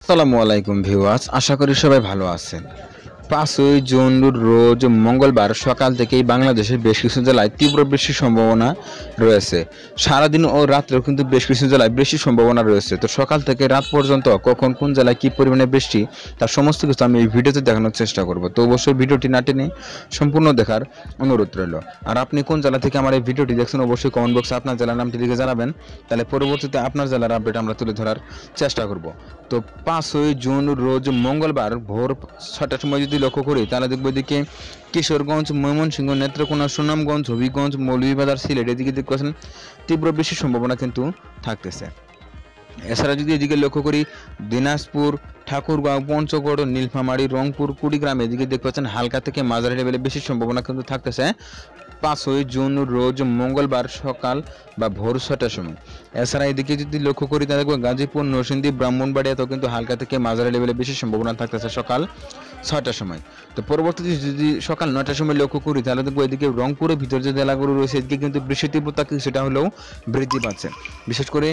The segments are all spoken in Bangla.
আসসালামু আলাইকুম ভিউয়ার্স, আশা করি সবাই ভালো আছেন। 5ই জুন রোজ মঙ্গলবার সকাল থেকেই বাংলাদেশের বেশ কিছু জেলায় তীব্র বৃষ্টির সম্ভাবনা রয়েছে। সারাদিন ও রাত্রেও কিন্তু বেশ কিছু জেলায় বৃষ্টির সম্ভাবনা রয়েছে। তো সকাল থেকে রাত পর্যন্ত কখন কোন জেলায় কী পরিমাণে বৃষ্টি তার সমস্ত কিছু আমি এই ভিডিওতে দেখানোর চেষ্টা করব। তো অবশ্যই ভিডিওটি না টেনে সম্পূর্ণ দেখার অনুরোধ রইল। আর আপনি কোন জেলা থেকে আমার এই ভিডিওটি দেখছেন অবশ্যই কমেন্ট বক্সে আপনার জেলার নামটি লিখে জানাবেন, তাহলে পরবর্তীতে আপনার জেলার আপডেট আমরা তুলে ধরার চেষ্টা করব। তো 5ই জুন রোজ মঙ্গলবার ভোর 6টার সময় যদি লক্ষ্য করি তাহলে দেখবো এদিকে কিশোরগঞ্জ, ময়মনসিংহ, নেত্রকোনা, সুনামগঞ্জ, হবিগঞ্জ, মৌলভীবাজার, সিলেট এদিকে দেখছেন তীব্র বৃষ্টির সম্ভাবনা কিন্তু থাকতেছে। এছাড়া যদি এদিকে লক্ষ্য করি দিনাজপুর, ঠাকুরগাঁও, পঞ্চগড়, নীলফামারী, রংপুর, কুড়িগ্রাম এদিকে দেখতে পাচ্ছেন হালকা থেকে মাঝারি লেভেলে বৃষ্টির সম্ভাবনা কিন্তু থাকতেছে 5ই জুন রোজ মঙ্গলবার সকাল বা ভোর 6টার সময়। এছাড়া এদিকে যদি লক্ষ্য করি তাহলে দেখবো গাজীপুর, নরসিংদী, ব্রাহ্মণবাড়িয়াতেও কিন্তু হালকা থেকে মাঝারি লেভেলে বেশি সম্ভাবনা থাকতেছে সকাল 6টার সময়। তো পরবর্তীতে যদি সকাল 9টার সময় লক্ষ্য করি তাহলে দেখবো এদিকে রংপুরের ভিতর যে জেলাগুলো রয়েছে এদিকে কিন্তু বৃষ্টির তীব্রতা কিছুটা হলেও বৃদ্ধি পাচ্ছে। বিশেষ করে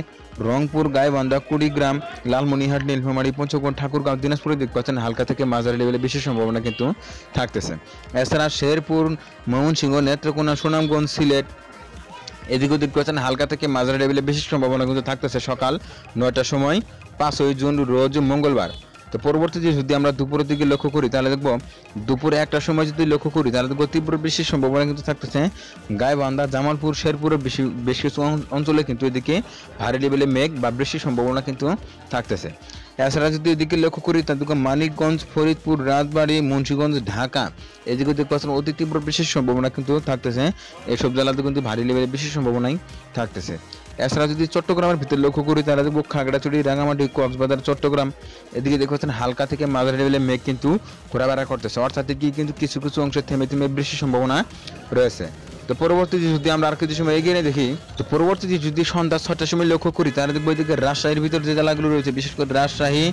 রংপুর, গাইবান্ধা, কুড়িগ্রাম, লালমনিরহাট, নীলফামারী, পঞ্চগড়, ঠাকুরগাঁও, দিনাজপুরে দেখতে পাচ্ছেন হালকা থেকে মাঝারি লেভেলে বেশি সম্ভাবনা কিন্তু থাকতেছে। এছাড়া শেরপুর, ময়মনসিংহ, নেত্রকোনা, সুনামগঞ্জ, সিলেট এদিকেও দেখতে পাচ্ছেন হালকা থেকে মাঝারি লেভেলে বেশি সম্ভাবনা কিন্তু থাকতেছে সকাল 9টার সময় 5ই জুন রোজ মঙ্গলবার। তো পরবর্তীতে যদি আমরা দুপুরের দিকে লক্ষ্য করি তাহলে দেখবো দুপুরে 1টার সময় যদি লক্ষ্য করি তাহলে দেখবো তীব্র বৃষ্টির সম্ভাবনা কিন্তু থাকতেছে গাইবান্ধা, জামালপুর, শেরপুরের বেশ কিছু অঞ্চলে কিন্তু এদিকে ভারী লেভেলে মেঘ বা বৃষ্টির সম্ভাবনা কিন্তু থাকতেছে। এছাড়া যদি এদিকে লক্ষ্য করি তাহলে মানিকগঞ্জ, ফরিদপুর, রাজবাড়ী, মুন্সিগঞ্জ, ঢাকা এদিকে দেখতে পাচ্ছেন অতি তীব্র বৃষ্টির সম্ভাবনা কিন্তু থাকতেছে। এইসব জেলাতে কিন্তু ভারী লেভেলে বৃষ্টির সম্ভাবনাই থাকতেছে। এছাড়া যদি চট্টগ্রামের ভিতরে লক্ষ্য করি তাহলে দেখবো খাগড়াছড়ি, রাঙামাটি, কক্সবাজার, চট্টগ্রাম এদিকে দেখতে পাচ্ছেন হালকা থেকে মাঝারি লেভেলে মেঘ কিন্তু ঘোরাফেরা করতেছে, অর্থাৎ কি কিন্তু কিছু কিছু অংশে থেমে থেমে বৃষ্টির সম্ভাবনা রয়েছে। তো পরবর্তীতে যদি আমরা আর কিছু সময় এগিয়ে দেখি, তো পরবর্তীতে যদি সন্ধ্যা 6টার সময় লক্ষ্য করি তাহলে দেখবো এদিকে রাজশাহীর ভিতর যে জেলাগুলো রয়েছে বিশেষ করে রাজশাহী,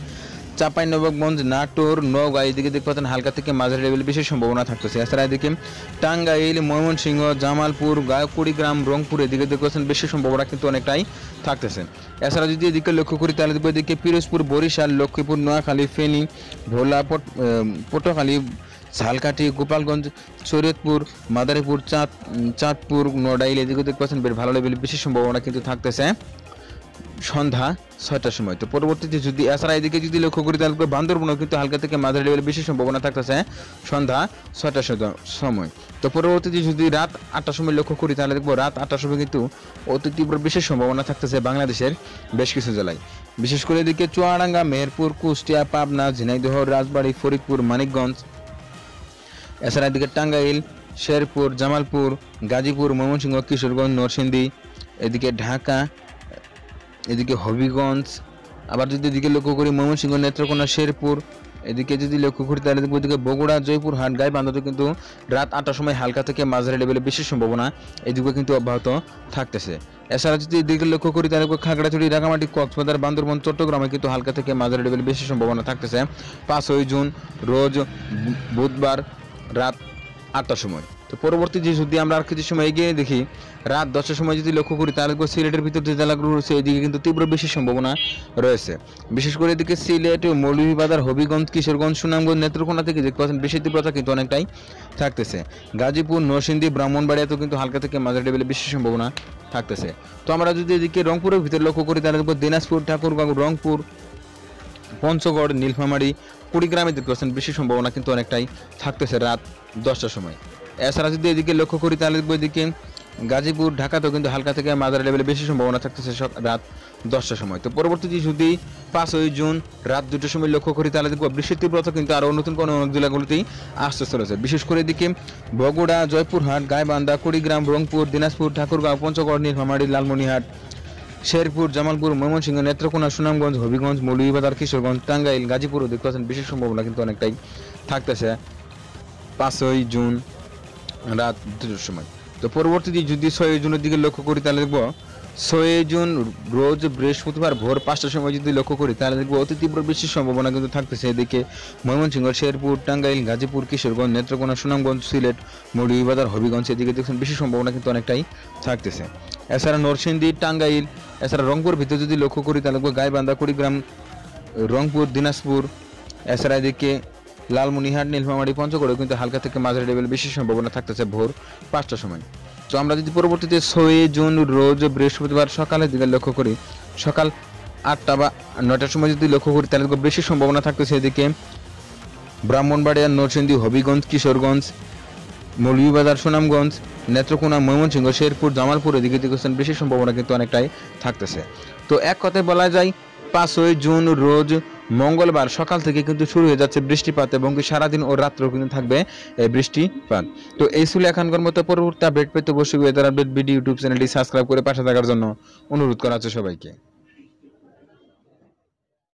চাঁপাইনবাবগঞ্জ, নাটোর, নওগাঁ এদিকে দেখতে পাচ্ছেন হালকা থেকে মাঝারি লেভেলে বেশি সম্ভাবনা থাকতেছে। এছাড়া এদিকে টাঙ্গাইল, ময়মনসিংহ, জামালপুর, কুড়িগ্রাম, রংপুর এদিকে দেখতে পাচ্ছেন বেশি সম্ভাবনা কিন্তু অনেকটাই থাকতেছে। এছাড়া যদি এদিকে লক্ষ্য করি তাহলে দেখবো এদিকে পিরোজপুর, বরিশাল, লক্ষ্মীপুর, নোয়াখালী, ফেনী, ভোলা, পটুয়াখালী, ঝালকাঠি, গোপালগঞ্জ, শরীয়তপুর, মাদারীপুর, চাঁদপুর, নড়াইল এদিকে দেখতে পাচ্ছেন বেশ ভালো লেভেলে বেশি সম্ভাবনা কিন্তু থাকতেছে সন্ধ্যা 6টার সময়। তো পরবর্তীতে যদি এছাড়া এদিকে যদি লক্ষ্য করি তাহলে বান্দরবনও কিন্তু হালকা থেকে মাঝারি লেভেলে বেশি সম্ভাবনা থাকতেছে সন্ধ্যা 6টার সময়। তো পরবর্তীতে যদি রাত 8টার সময় লক্ষ্য করি তাহলে দেখবো রাত 8টার সময় কিন্তু অতি তীব্র বিশেষ সম্ভাবনা থাকতেছে বাংলাদেশের বেশ কিছু জেলায়, বিশেষ করে এদিকে চুয়াডাঙ্গা, মেহেরপুর, কুষ্টিয়া, পাবনা, ঝিনাইদহ, রাজবাড়ী, ফরিদপুর, মানিকগঞ্জ, এছাড়া এদিকে টাঙ্গাইল, শেরপুর, জামালপুর, গাজীপুর, ময়মনসিংহ, কিশোরগঞ্জ, নরসিংদী এদিকে ঢাকা, এদিকে হবিগঞ্জ, আবার যদি এদিকে লক্ষ্য করি ময়মনসিংহ, নেত্রকোনা, শেরপুর এদিকে যদি লক্ষ্য করি তাহলে দেখবো এদিকে বগুড়া, জয়পুরহাট, গাইবান্ধাতে কিন্তু রাত 8টার সময় হালকা থেকে মাঝারি লেভেলে বেশি সম্ভাবনা এদিকে কিন্তু অব্যাহত থাকতেছে। এছাড়া যদি এদিকে লক্ষ্য করি তাহলে খাগড়াছড়ি, রাঙামাটি, কক্সবাজার, বান্দরবান, চট্টগ্রামে কিন্তু হালকা থেকে মাঝারি লেভেলে বেশি সম্ভাবনা থাকতেছে 5ই জুন রোজ বুধবার রাত 8টার সময়। তো পরবর্তী যদি আমরা আর কিছু সময় এগিয়ে দেখি রাত 10টার সময় যদি লক্ষ্য করি তাহলে সিলেটের ভিতর যে জেলাগুলো রয়েছে এদিকে কিন্তু তীব্র বেশি সম্ভাবনা রয়েছে, বিশেষ করে এদিকে সিলেট, মৌলভীবাজার, হবিগঞ্জ, কিশোরগঞ্জ, সুনামগঞ্জ, নেত্রকোনা থেকে দেখতে পাচ্ছেন বেশি তীব্রতা কিন্তু অনেকটাই থাকতেছে। গাজীপুর, নরসিংদী, ব্রাহ্মণবাড়িয়াতেও কিন্তু হালকা থেকে মাঝারি লেভেলে বেশি সম্ভাবনা থাকতেছে। তো আমরা যদি এদিকে রংপুরের ভিতরে লক্ষ্য করি তাহলে দেখবো দিনাজপুর, ঠাকুরগাঁও, রংপুর, পঞ্চগড়, নীলফামারী, কুড়িগ্রামে দেখতে পাচ্ছেন বেশি সম্ভাবনা কিন্তু অনেকটাই থাকতেছে রাত 10টার সময়। এছাড়া যদি এদিকে লক্ষ্য করি তাহলে দেখবো এদিকে গাজীপুর, ঢাকাতেও কিন্তু হালকা থেকে মাঝারি লেভেলে বেশি সম্ভাবনা থাকতেছে রাত 10টার সময়। তো পরবর্তীতে যদি 5ই জুন রাত 2টার সময় লক্ষ্য করি তাহলে দেখবো বৃষ্টির তীব্রতা কিন্তু আরও নতুন কোনো অনেক জেলাগুলোতেই আসতে চলেছে, বিশেষ করে এদিকে বগুড়া, জয়পুরহাট, গাইবান্ধা, কুড়িগ্রাম, রংপুর, দিনাজপুর, ঠাকুরগাঁও, পঞ্চগড়, নীলফামারী, লালমনিরহাট, শেরপুর, জামালপুর, ময়মনসিংহ, নেত্রকোনা, সুনামগঞ্জ, হবিগঞ্জ, মৌলভীবাজার, কিশোরগঞ্জ, টাঙ্গাইল, গাজীপুরও দেখতে পাচ্ছেন বিশেষ সম্ভাবনা কিন্তু অনেকটাই থাকতেছে 5ই জুন রাত 2টার সময়। তো পরবর্তীতে যদি 6ই জুনের দিকে লক্ষ্য করি তাহলে দেখবো 6ই জুন রোজ বৃহস্পতিবার ভোর 5টার সময় যদি লক্ষ্য করি তাহলে দেখবো অতি তীব্র বৃষ্টির সম্ভাবনা কিন্তু থাকতেছে এদিকে ময়মনসিংহ, শেরপুর, টাঙ্গাইল, গাজীপুর, কিশোরগঞ্জ, নেত্রকোনা, সুনামগঞ্জ, সিলেট, মৌলভীবাজার, হবিগঞ্জ এদিকে দেখছেন বেশি সম্ভাবনা কিন্তু অনেকটাই থাকতেছে। এছাড়া নরসিংদী, টাঙ্গাইল, এছাড়া রংপুর ভিতরে যদি লক্ষ্য করি তাহলে গাইবান্ধা, কুড়িগ্রাম, রংপুর, দিনাজপুর, এছাড়া এদিকে লালমনিরহাট, নীলফামারী, পঞ্চগড়ে কিন্তু হালকা থেকে মাঝারি লেভেল বেশি সম্ভাবনা থাকতেছে ভোর 5টার সময়। তো আমরা যদি পরবর্তীতে 6 জুন রোজ বৃহস্পতিবার সকালের দিকে লক্ষ্য করি, সকাল 8টা বা 9টার সময় যদি লক্ষ্য করি তাহলে বেশি সম্ভাবনা থাকতেছে এদিকে ব্রাহ্মণবাড়িয়া, নরসিংদী, হবিগঞ্জ, কিশোরগঞ্জ, মৌলভীবাজার, সুনামগঞ্জ, নেত্রকোনা, ময়মনসিংহ, শেরপুর, জামালপুর এদিকে দেখছেন বেশি সম্ভাবনা কিন্তু অনেকটাই থাকতেছে। তো এক কথায় বলা যায় 5 জুন রোজ মঙ্গলবার সকাল থেকে কিন্তু শুরু হয়ে যাচ্ছে বৃষ্টিপাত এবং সারাদিন ও রাত্রেও কিন্তু থাকবে এই বৃষ্টিপাত। তো এই ছিল এখনকার মতো। পরবর্তী আপডেট পেতে অবশ্যই ওয়েদার আপডেট ভিডিও ইউটিউব চ্যানেলটি সাবস্ক্রাইব করে পাশে থাকার জন্য অনুরোধ করা হচ্ছে সবাইকে।